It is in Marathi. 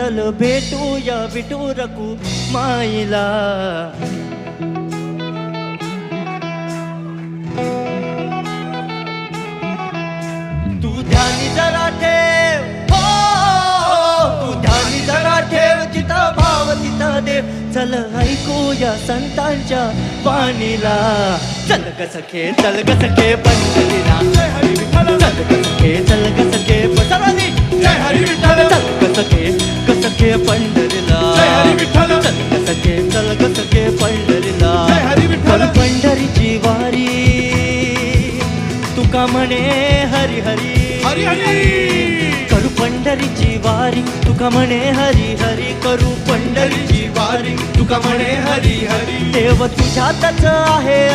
चल भेटूया विठुरकू माईला. तू ध्यानी जरा ठेव, हो तू ध्यानी जरा ठेव, जिथं भाव तिथं देव. चल ऐकूया संतांच्या वाणीला. चल ग सखे चल ग सखे पंढरीला. जय हरी विठ्ठल. चल ग सखे चल ग सखे पंढरीला. जय हरी विठ्ठल. चल ग सखे पंढरीला. जय हरी विठ्ठल. चल ग सखे पंढरीला. जय हरी विठ्ठल. पंढरीची वारी तुका म्हणे हरी हरी. हरी हरी करू पंढरीची वारी तुका म्हणे हरी हरी. करू पंढरीची वारी तुका म्हणे हरी हरी. देव तुझ्यातच आहे.